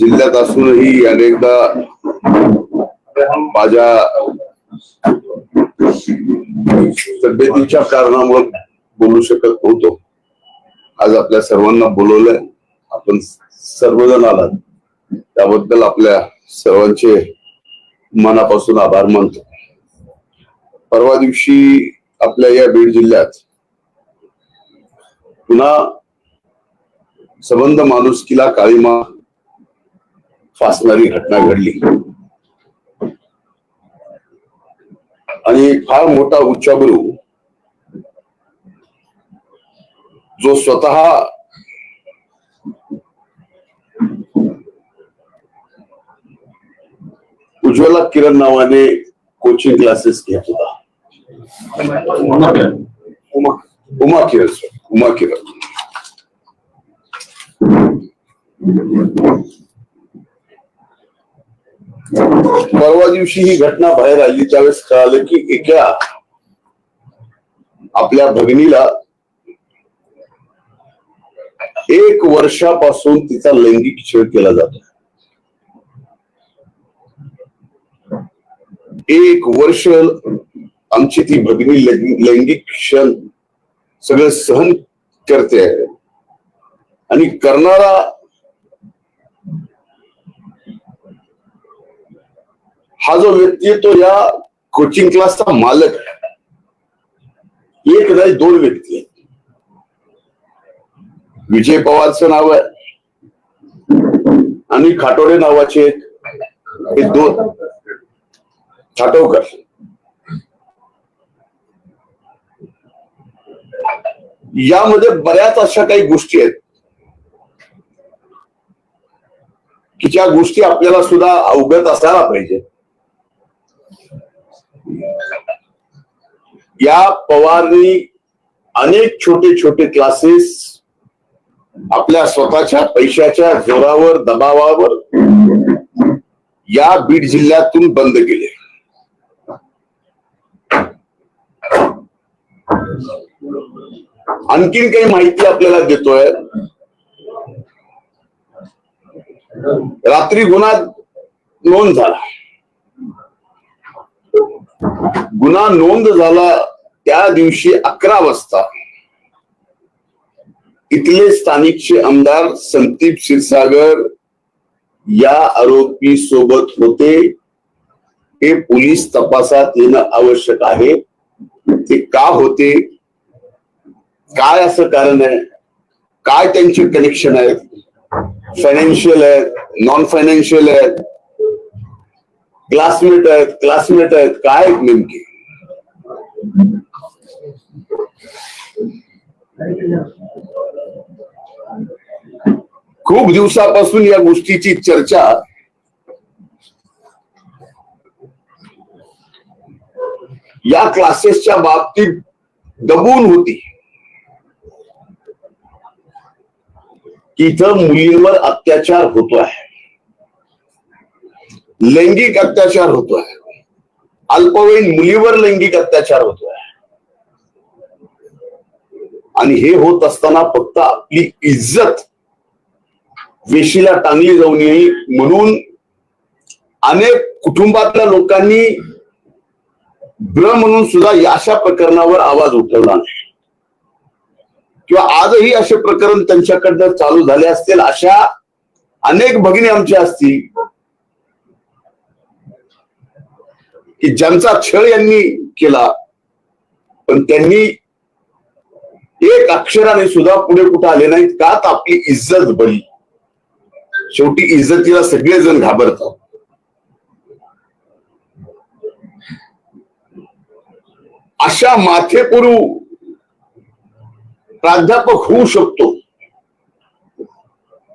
जिल्ह्यात असूनही अनेकदा माझ्या तब्येतीच्या कारणामुळे बोलू शकत नव्हतो. आज आपल्या सर्वांना बोलवलंय, आपण सर्वजण आलात त्याबद्दल आपल्या सर्वांचे मनापासून आभार मानतो. परवा दिवशी आपल्या या बीड जिल्ह्यात पुन्हा संबंध माणुसकीला काळीमा फासणारी घटना घडली आणि फार मोठा उच्चागुरू जो स्वतः उज्ज्वला किरण नावाने कोचिंग क्लासेस घेत होता. उमा किरण परवा दिवशी ही घटना बाहेर आली त्यावेळेस कळालं की एका आपल्या भगिनीला 1 वर्षापासून तिचा लैंगिक छळ केला जातो. 1 वर्ष आमची ती भगिनी लैंगिक क्षण सगळं सहन करते आणि करणारा हा जो व्यक्ती आहे तो या कोचिंग क्लासचा मालक आहे. 1 नाही 2 व्यक्ती आहेत. विजय पवारचं नाव आहे आणि खाटोडे नावाचे हे 2 खाटोकर. यामध्ये बऱ्याच अशा काही गोष्टी आहेत की ज्या गोष्टी आपल्याला सुद्धा अवगत असायला पाहिजे. या पवारनी अनेक छोटे छोटे क्लासेस आपल्या स्वतःच्या पैशाच्या जोरावर दबावावर या बीड जिल्ह्यातून बंद केले. आणखीन काही माहिती आपल्याला देतोय. रात्री गुन्हा नोंद झाला. गुन्हा नोंद झाला त्या दिवशी 11 वाजता इथले स्थानिकचे आमदार संदीप क्षीरसागर या आरोपी सोबत होते. हे पोलीस तपासात येणं आवश्यक आहे. ते का होते, काय असं कारण आहे, काय त्यांचे कनेक्शन आहेत, फायनान्शियल आहेत, नॉन फायनान्शियल आहेत, क्लासमेट आहेत, काय नेमके. खूप दिवसापासून या गोष्टीची चर्चा या क्लासेसच्या बाबतीत दबून होती की इथं मुलींवर अत्याचार होतोय, लैंगिक अत्याचार होतोय, अल्पवयीन मुलीवर लैंगिक अत्याचार होतोय. आणि हे होत असताना फक्त आपली इज्जत वेशीला टांगली जाऊ नये म्हणून अनेक कुटुंबातल्या लोकांनी ब्र म्हणून सुद्धा या अशा प्रकरणावर आवाज उठवला नाही किंवा आजही असे प्रकरण त्यांच्याकडनं चालू झाले असतील. अशा अनेक भगिनी आमच्या असतील की ज्यांचा छळ यांनी केला पण त्यांनी 1 अक्षराने सुद्धा पुढे कुठे आले नाहीत. का तर आपली इज्जत बळी. शेवटी इज्जतीला सगळेजण घाबरतात. अशा माथेपुरू प्राध्यापक होऊ शकतो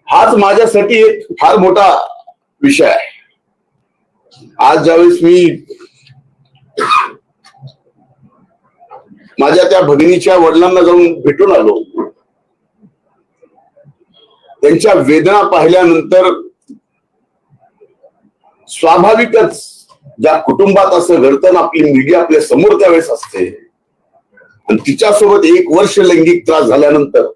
हाच माझ्यासाठी एक फार मोठा विषय आहे. आज ज्यावेळेस मी माझ्या त्या भगिनीच्या वडिलांना जाऊन भेटून आलो, त्यांच्या वेदना पाहिल्यानंतर स्वाभाविकच ज्या कुटुंबात असं घडतं आपली मुलगी आपल्या समोर त्यावेळेस असते आणि तिच्यासोबत 1 वर्ष लैंगिक त्रास झाल्यानंतर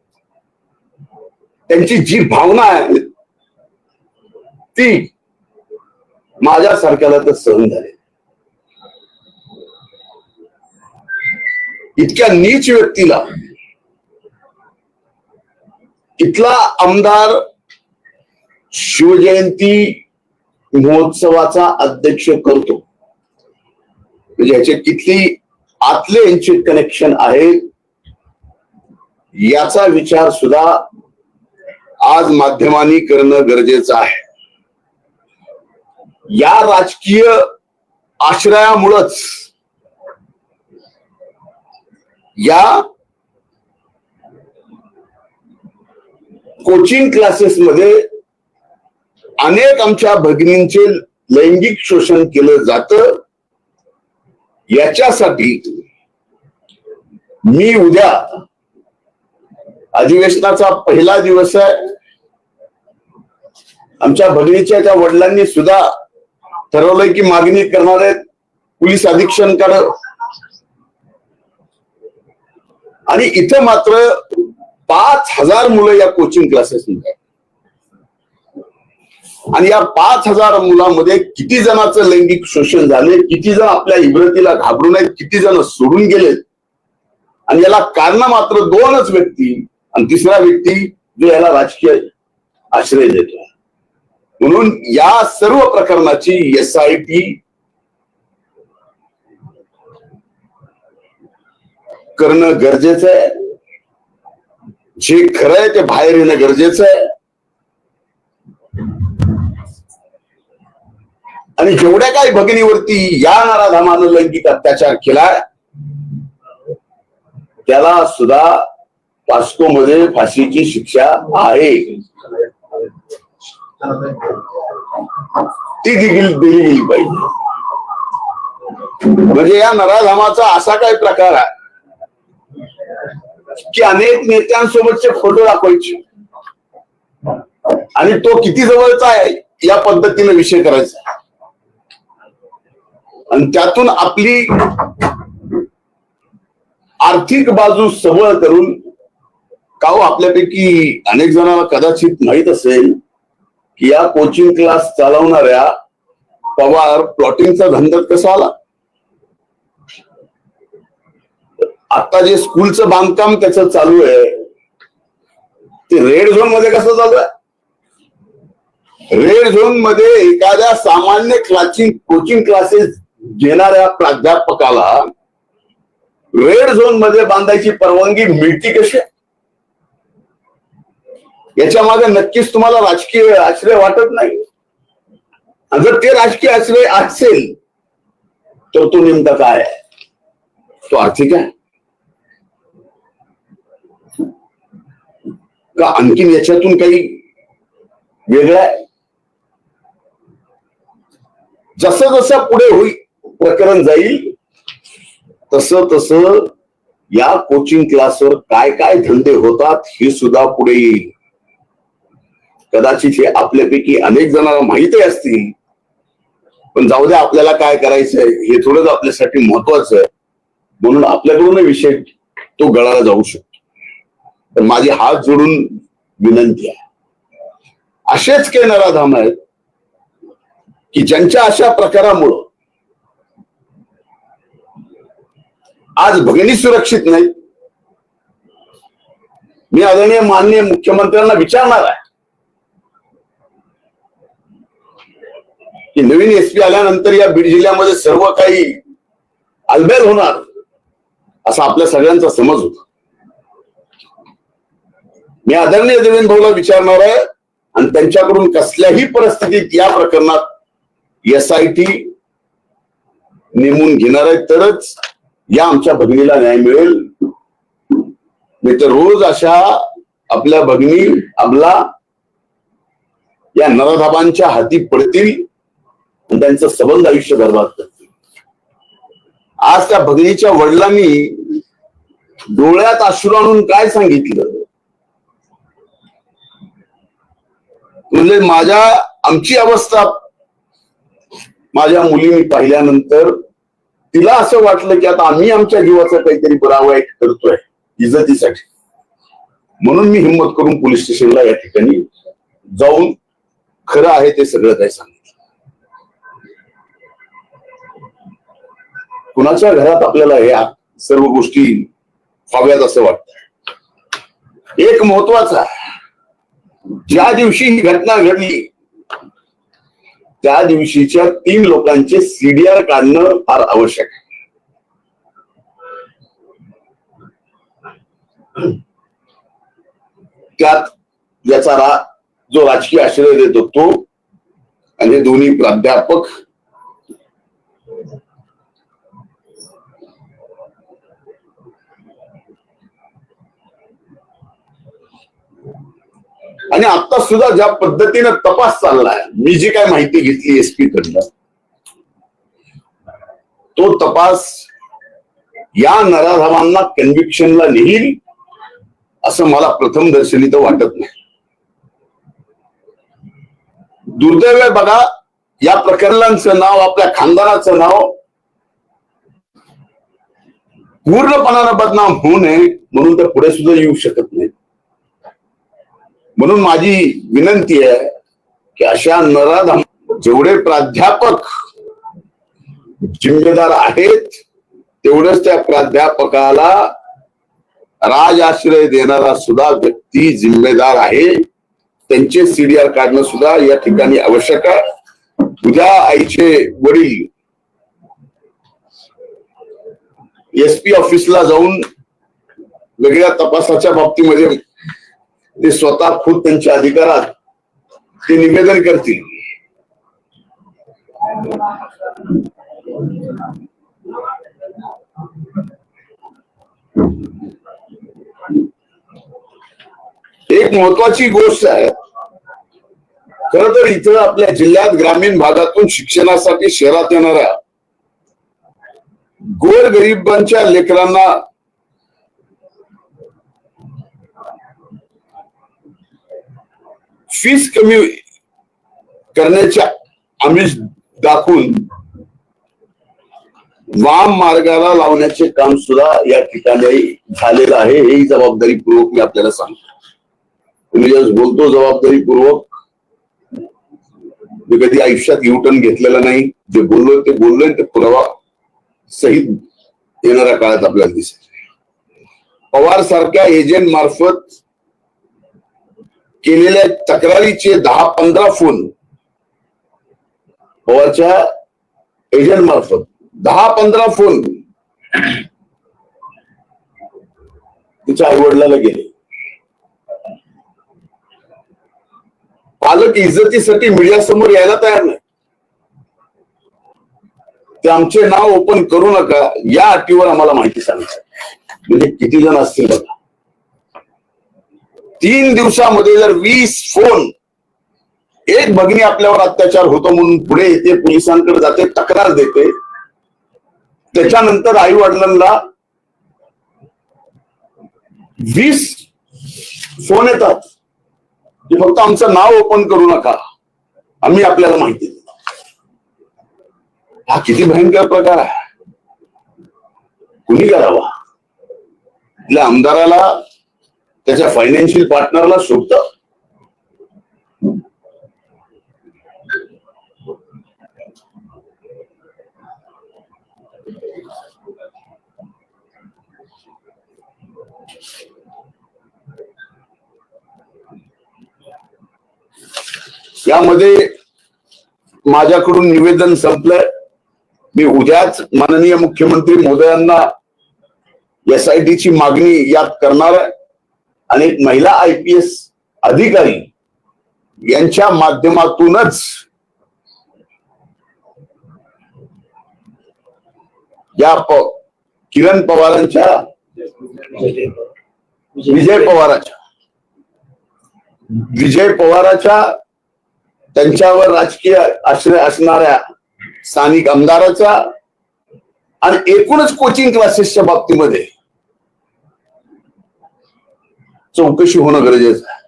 त्यांची जी भावना आहे गोष्टी माझ्यासारख्याला तर सहन झाले. इतक्या नीच व्यक्तीला इथला आमदार शिवजयंती महोत्सवाचा अध्यक्ष करतो, म्हणजे याचे किती आतले यांचे कनेक्शन आहे याचा विचार सुद्धा आज माध्यमांनी करणं गरजेचं आहे. या राजकीय आश्रयामुळंच या कोचिंग क्लासेस मध्ये अनेक आमच्या भगिनींचे लैंगिक शोषण केलं जातं. याच्यासाठी मी उद्या अधिवेशनाचा पहिला दिवस आहे, आमच्या भगिनीच्या त्या वडिलांनी सुद्धा ठरवलंय की मागणी करणार आहेत पोलीस अधीक्षकांकडे. आणि इथं मात्र 5,000 मुलं या कोचिंग क्लासेस मध्ये, आणि या 5,000 मुलांमध्ये किती जणांचं लैंगिक शोषण झाले, किती जण आपल्या इब्रतीला घाबरून आहेत, किती जण सोडून गेलेत. आणि याला कारण मात्र 2च व्यक्ती, आणि तिसरा व्यक्ती जो याला राजकीय आश्रय देतो. म्हणून या सर्व प्रकरणाची SIT करणं गरजेचं आहे. जे खरं आहे ते बाहेर येणं गरजेचं आहे. आणि जेवढ्या काही भगिनीवरती या नराधमानं लैंगिक अत्याचार केलाय त्याला सुद्धा पॉस्कोमध्ये फाशीची शिक्षा आहे, ती दिली गेली पाहिजे. म्हणजे या नराधमाचा असा काही प्रकार आहे की अनेक नेत्यांसोबतचे फोटो दाखवायचे आणि तो किती जवळचा आहे या पद्धतीने विषय करायचा, आणि त्यातून आपली आर्थिक बाजू सबळ करून, का हो आपल्यापैकी अनेक जणांना कदाचित माहित असेल की या कोचिंग क्लास चालवणाऱ्या पवार प्लॉटिंगचा धंदा कसा आला. आता जे स्कूलचं बांधकाम त्याचं चालू आहे ते रेड झोन मध्ये कसं चालू आहे. रेड झोन मध्ये एखाद्या सामान्य कोचिंग क्लासेस घेणाऱ्या प्राध्यापकाला रेड झोन मध्ये बांधायची परवानगी मिळती कशी. याच्या मागे नक्कीच तुम्हाला राजकीय आश्रय वाटत नाही. आणि जर ते राजकीय आश्रय असेल तर तो नेमका काय आहे, तो आर्थिक आहे का आणखीन याच्यातून काही वेगळं आहे. जसं जसं पुढे होईल प्रकरण जाईल तसं तसं या कोचिंग क्लासवर काय काय धंदे होतात हे सुद्धा पुढे येईल. कदाचित हे आपल्यापैकी अनेक जणांना माहिती असतील, पण जाऊ द्या, आपल्याला काय करायचंय हे थोडंच आपल्यासाठी महत्वाचं आहे, म्हणून आपल्याकडून विषय तो गळाला जाऊ शकतो. तर माझी हात जोडून विनंती आहे, असेच काही नराधम आहेत की ज्यांच्या अशा प्रकारामुळं आज भगिनी सुरक्षित नाही. मी आदरणीय माननीय मुख्यमंत्र्यांना विचारणार आहे की नवीन SP आल्यानंतर या बीड जिल्ह्यामध्ये सर्व काही अलबेल होणार असा आपल्या सगळ्यांचा समज होता. मी आदरणीय देवेंद्र भाऊला विचारणार आहे आणि त्यांच्याकडून कसल्याही परिस्थितीत या प्रकरणात SIT नेमून घेणार आहे तरच या आमच्या भगिनीला न्याय मिळेल. नाही तर रोज अशा आपल्या भगिनी आपला या नराधमांच्या हाती पडतील आणि त्यांचं सबंध आयुष्य बर्बाद करतील. आज त्या भगिनीच्या वडिलांनी डोळ्यात अश्रू आणून काय सांगितलं म्हणजे आमची अवस्था माझ्या मुलीने पाहिल्यानंतर तिला असं वाटलं की आता आम्ही आमच्या जीवाचं काहीतरी बरा वाईट करतोय इज्जतीसाठी, म्हणून मी हिंमत करून पोलीस स्टेशनला या ठिकाणी जाऊन खरं आहे ते सगळं काही सांगितलं. कुणाच्या घरात आपल्याला या सर्व गोष्टी व्हाव्यात असं वाटतं. एक महत्वाचा, ज्या दिवशी ही घटना घडली त्या दिवशीच्या 3 लोकांचे सीडीआर काढणं फार आवश्यक आहे. त्यात याचा जो राजकीय आश्रय देतो तो आणि हे दोन्ही प्राध्यापक आणि आता सुद्धा ज्या पद्धतीने तपास चाललाय, मी जी काय माहिती घेतली एसपी कडनं, तो तपास या नराधमांना कन्व्हिक्शनला नेईल असं मला प्रथम दर्शनी तर वाटत नाही. दुर्दैव आहे बघा, या प्रकरणांचं नाव, आपल्या खानदानाचं नाव पूर्णपणानं बदनाम होऊ नये म्हणून तर पुढे सुद्धा येऊ शकत नाही. म्हणून माझी विनंती आहे की अशा नराधम, जेवढे प्राध्यापक जिम्मेदार आहेत तेवढंच त्या प्राध्यापकाला राजआश्रय देणारा सुद्धा व्यक्ती जिम्मेदार आहे. त्यांचे सीडीआर काढणं सुद्धा या ठिकाणी आवश्यक आहे. उद्या आईचे वडील एसपी ऑफिसला जाऊन वेगळ्या तपासाच्या बाबतीमध्ये ते स्वतः खुद त्यांच्या अधिकारात ते निवेदन करतील. एक महत्वाची गोष्ट आहे, खर तर इथं आपल्या जिल्ह्यात ग्रामीण भागातून शिक्षणासाठी शहरात येणाऱ्या गोरगरिबांच्या लेकरांना फीस कमी करण्याच्या आमिष दाखवून वाम मार्गाला लावण्याचे काम सुद्धा या ठिकाणी झालेलं आहे. ही जबाबदारीपूर्वक मी आपल्याला सांगतो. तुम्ही जर बोलतो जबाबदारीपूर्वक, मी कधी आयुष्यात युटर्न घेतलेला नाही. जे बोललोय ते बोललोय, ते पुरावा सहित येणाऱ्या काळात आपल्याला दिसेल. पवार सारख्या एजंट मार्फत केलेल्या तक्रारीचे 10-15 फोन, पवारच्या एजंट मार्फत 10-15 फोन तिच्या आईवडिलाला गेले. पालक इज्जतीसाठी मीडिया समोर यायला तयार नाही. ते आमचे नाव ओपन करू नका या अटीवर आम्हाला माहिती सांगतात. म्हणजे किती जण असतील बघा. 3 दिवसामध्ये जर 20 फोन, एक भगिनी आपल्यावर अत्याचार होतो म्हणून पुढे येते, पोलिसांकडे जाते, तक्रार देते, त्याच्यानंतर आई वडिलांना 20 फोन येतात की फक्त आमचं नाव ओपन करू नका, आम्ही आपल्याला माहिती देतो. हा किती भयंकर प्रकार आहे. कुणी करावा? आपल्या आमदाराला, त्याच्या फायनान्शियल पार्टनरला शोभत. यामध्ये माझ्याकडून निवेदन संपलंय. मी उद्याच माननीय मुख्यमंत्री महोदयांना SIT ची मागणी यात करणार आहे आणि एक महिला IPS अधिकारी यांच्या माध्यमातूनच या किरण पवारांच्या, विजय पवाराच्या त्यांच्यावर राजकीय आश्रय असणाऱ्या स्थानिक आमदाराचा आणि एकूणच कोचिंग क्लासेसच्या बाबतीमध्ये चौकशी होणं गरजेचं आहे.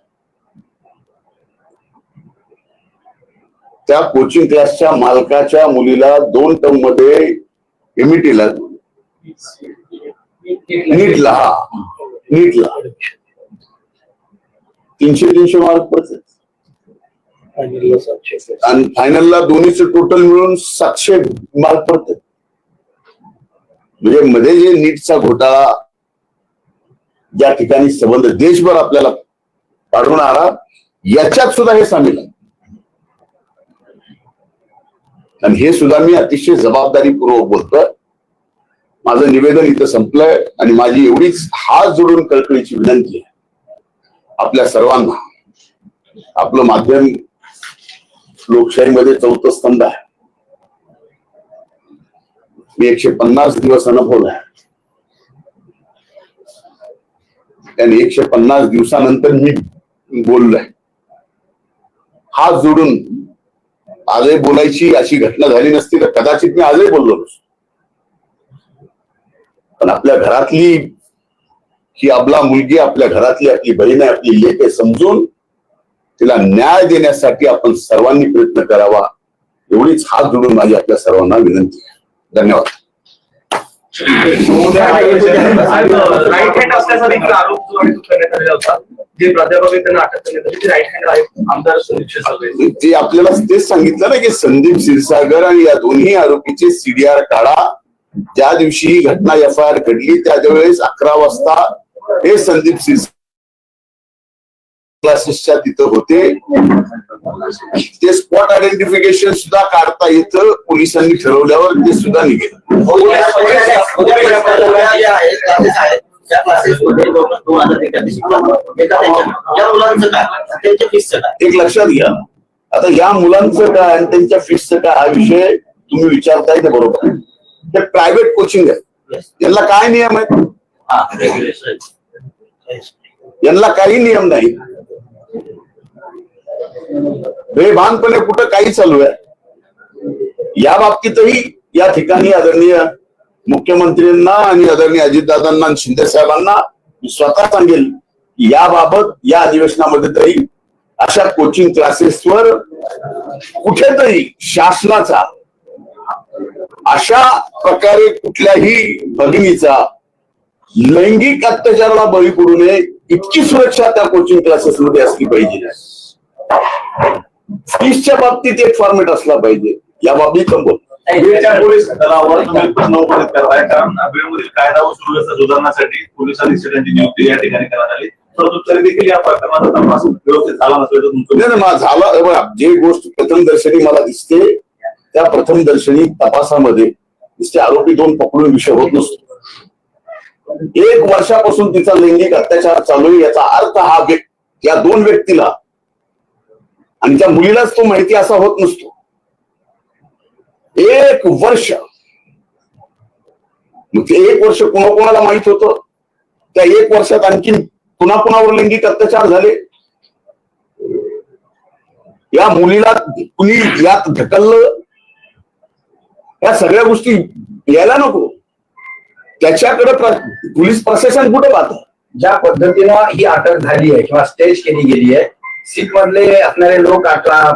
त्या कोचिंग क्लासच्या मालकाच्या मुलीला 2 टर्म मध्ये MITला नीटला 300 मार्क पडतात. आणि फायनलला दोन्हीचं टोटल मिळून 700 मार्क पडते. म्हणजे मध्ये जे नीटचा घोटाळा ज्या ठिकाणी संबंध देशभर आपल्याला पाडून आला, याच्यात सुद्धा हे सामील आहे. आणि हे सुद्धा मी अतिशय जबाबदारीपूर्वक बोलतोय. माझं निवेदन इथं संपलंय आणि माझी एवढीच हात जोडून कळकळीची विनंती आहे आपल्या सर्वांना. आपलं माध्यम लोकशाहीमध्ये चौथं स्तंभ आहे. मी 150 दिवस अनुभवलाय आणि 150 दिवसानंतर मी बोललोय. हात जोडून आजही बोलायची अशी घटना झाली नसती तर कदाचित मी आजही बोललो नसतो. पण आपल्या घरातली ही अबला मुलगी, आपल्या घरातली आपली बहीण आहे, आपली लेक आहे, समजून तिला न्याय देण्यासाठी आपण सर्वांनी प्रयत्न करावा, एवढीच हात जोडून माझी आपल्या सर्वांना विनंती आहे. धन्यवाद. राईट हँड असल्याचा आरोप करण्यात आलेला होता. जे प्राध्यापक त्यांना अटक करण्यात आली, राईट हँड आहे आमदार संदीप क्षीरसागर. ते आपल्याला तेच सांगितलं ना की संदीप क्षीरसागर आणि या दोन्ही आरोपीचे CDR काढा. ज्या दिवशी ही घटना FIR घडली त्याच्या वेळेस 11 वाजता हे संदीप क्षीरसागर क्लासेसच्या तिथं होते. ते स्पॉट आयडेंटिफिकेशन सुद्धा काढता येतं पोलिसांनी ठरवल्यावर, ते सुद्धा निघेल. एक लक्षात घ्या, आता या मुलांचं काय आणि त्यांच्या फीसचं काय हा विषय तुम्ही विचारताय ते बरोबर आहे. ते प्रायव्हेट कोचिंग आहे, यांना काय नियम आहेत? यांना काही नियम नाही. बेभानपणे कुठं काही चालू आहे. या बाबतीतही या ठिकाणी आदरणीय मुख्यमंत्र्यांना आणि आदरणीय अजितदादांना आणि शिंदे साहेबांना स्वतः सांगेल की याबाबत या अधिवेशनामध्ये तरी अशा कोचिंग क्लासेसवर कुठेतरी शासनाचा अशा प्रकारे कुठल्याही भगिनीचा लैंगिक अत्याचाराला बळी पडू नये इतकी सुरक्षा त्या कोचिंग क्लासेसमध्ये असली पाहिजे. फीसच्या बाबतीत एक फॉर्मेट असला पाहिजे. या बाबतीत पण बोल पोलीस दलावर तुम्ही प्रश्न करताय, कारण बीडमधील कायदा व सुव्यवस्था सुधारण्यासाठी पोलीस अधीक्षकांची नियुक्ती या ठिकाणी करण्यात आली. परंतु तरी देखील या प्रकरणाचा तपास व्यवस्थित झाला नसल्याचं झाला. जे गोष्ट प्रथमदर्शनी मला दिसते त्या प्रथमदर्शनी तपासामध्ये दिसते आरोपी 2 पकडून विषय होत नसतो. 1 वर्षापासून तिचा लैंगिक अत्याचार चालू आहे याचा अर्थ हा या 2 व्यक्तीला आणि त्या मुलीलाच तो माहिती असा होत नसतो. 1 वर्ष, मग ते 1 वर्ष कोणाकोणाला माहित होतं? त्या 1 वर्षात आणखी कुणाकुणावर लैंगिक अत्याचार झाले? या मुलीला कुणी यात ढकललं? या सगळ्या गोष्टी यायला नको. त्याच्याकडे पोलीस प्रशासन कुठे पाहतं? ज्या पद्धतीनं ही अटक झाली आहे किंवा स्टेज केली गेली आहे, सीट मधले असणारे लोक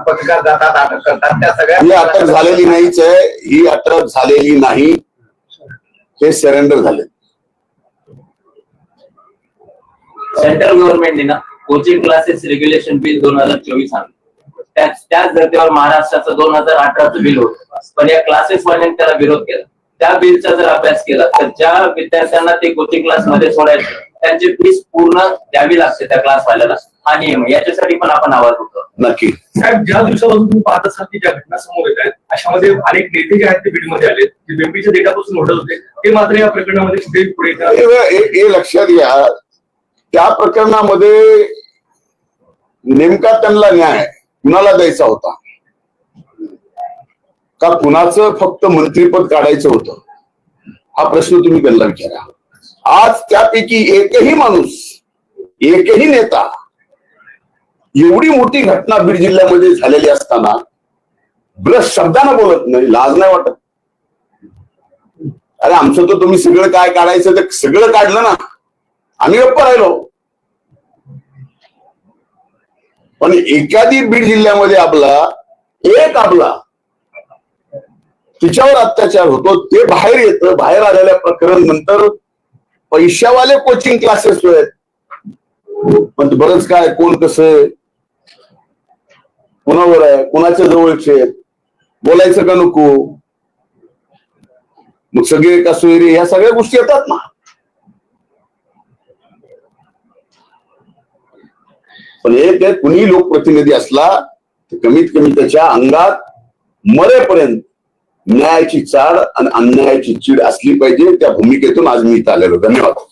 पत्रकार जातात, अटक करतात, त्या सगळ्या ही अटक झालेली नाहीच आहे. ही अटक झालेली नाही, हे सरेंडर झाले. सेंट्रल गव्हर्नमेंटने ना कोचिंग क्लासेस रेग्युलेशन बिल 2024 आणलं. त्याच धर्तीवर महाराष्ट्राचं 2018चं बिल होतं, पण या क्लासेस वाल्यांनी त्याला विरोध केला. त्या बिलचा जर अभ्यास केला तर ज्या विद्यार्थ्यांना ते कोचिंग क्लास मध्ये सोडायचे त्यांची फीस पूर्ण द्यावी लागते त्या क्लास वाल्याला. हा नियम, याच्यासाठी पण आपण आवाज होतो. नक्की साहेब, ज्या दिवसापासून तुम्ही पाहत असाल की ज्या घटना समोर येत आहेत, अशामध्ये अनेक नेते जे आहेत ते बीडमध्ये आले, जे बेंबीच्या डेटापासून ओढत होते, ते मात्र या प्रकरणामध्ये कुठेही पुढे हे लक्षात घ्या. त्या प्रकरणामध्ये नेमका त्यांना न्याय कुणाला द्यायचा होता का कुणाचं फक्त मंत्रीपद काढायचं होतं? हा प्रश्न तुम्ही त्यांना विचारा. आज त्यापैकी एकही माणूस, एकही नेता एवढी मोठी घटना बीड जिल्ह्यामध्ये झालेली असताना ब्रश शब्दानं बोलत नाही, लाज नाही वाटत? अरे आमचं तर तुम्ही सगळं काय काढायचं ते सगळं काढलं ना, आम्ही गप्प राहिलो. पण एखादी बीड जिल्ह्यामध्ये आपला तिच्यावर अत्याचार होतो, ते बाहेर येतं. बाहेर आलेल्या प्रकरण नंतर पैशावाले कोचिंग क्लासेस आहेत, पण बरंच काय कोण कसं कुणावर आहे, कुणाच्या जवळचे आहेत, बोलायचं का नको, मग सगळे का सोयरे, ह्या सगळ्या गोष्टी येतात ना. पण एक आहे, कुणी लोकप्रतिनिधी असला तर कमीत कमी त्याच्या अंगात मरेपर्यंत न्यायाची चाड आणि अन्यायाची चीड असली पाहिजे. त्या भूमिकेतून आज मी इथं आलेलो. धन्यवाद.